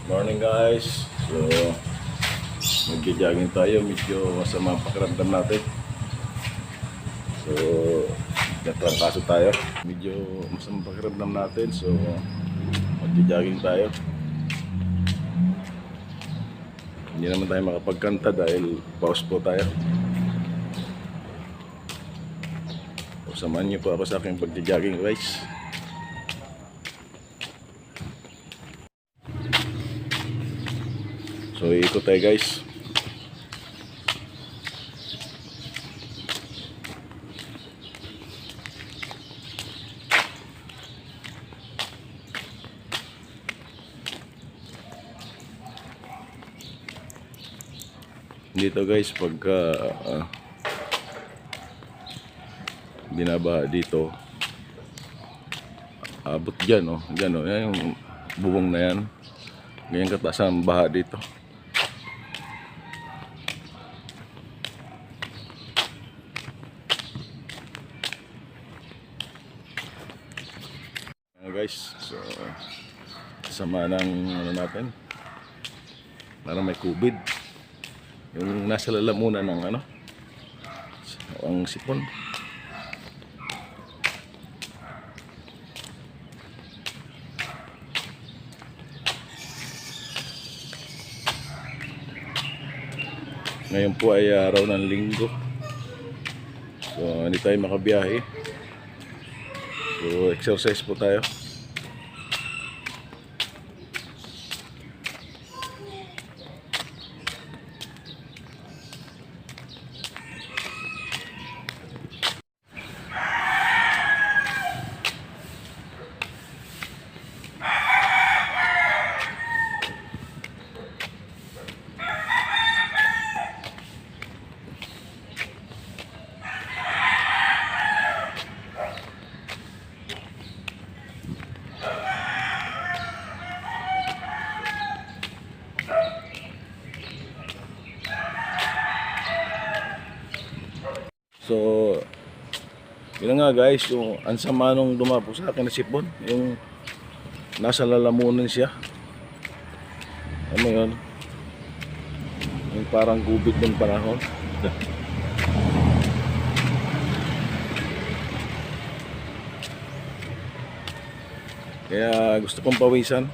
Morning guys. So, magja-jogging tayo. Medyo masama ang pakiramdam natin. So, natrangkaso tayo. Medyo masama ang pakiramdam natin. So, magja-jogging tayo. Hindi naman tayo makapagkanta dahil pause po tayo. So, samahan niyo po ako sa aking pagja-jogging guys. So, ikot tayo guys. Dito guys, pagka binabaha dito, abot dyan, oh. Dyan, oh. Yan yung bubong na yan. Ganyan kataas ang baha dito. Guys, so sama ng ano natin, parang may COVID yung nasa lalamunan ng ano, ang sipon. Ngayon po ay araw ng linggo, so hindi tayo makabiyahe, so exercise po tayo. So, yun nga guys, yung ansama nung dumapo sa akin na sipon, yung nasa lalamunan siya. Ano yun? Yung parang gubit ng panahon. Kaya gusto kong pawisan.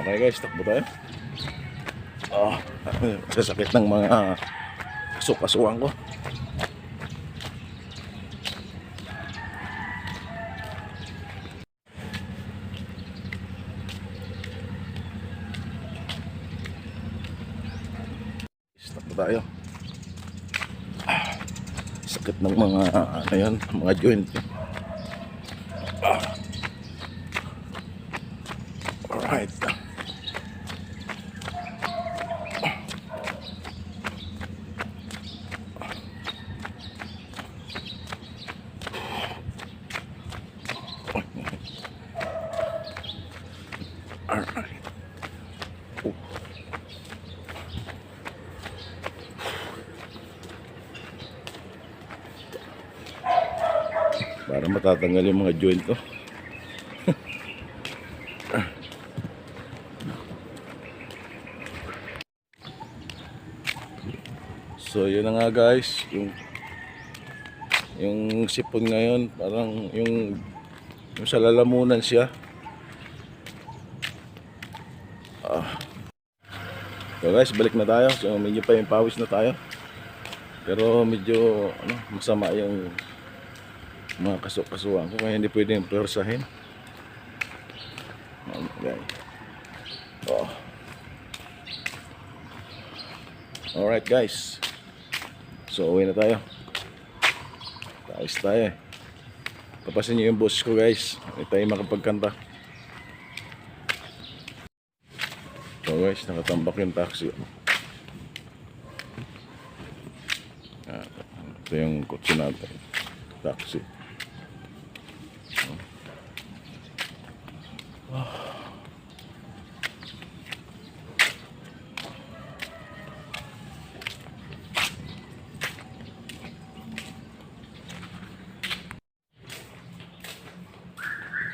Okay guys, takbo tayo. Sasakit ng mga kasukasuan ko. Takbo tayo. Sakit ng mga ano yan, mga joint. Alright. Alright. Para matatanggal yung mga joint ko. So yun na nga guys, yung sipon ngayon, parang yung sa lalamunan siya. So guys, balik na tayo. So medyo pa yung pawis na tayo. Pero medyo masama yung mga kasukasuan ko, kaya hindi pwedeng persahin. Okay. Alright guys. So uwi na tayo. Pawis tayo. Tapasin niyo yung boss ko guys. Hindi tayo makapagkanta. So guys, nakatambak yung taxi. Ito yung kotse natin. Taxi.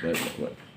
Well, well.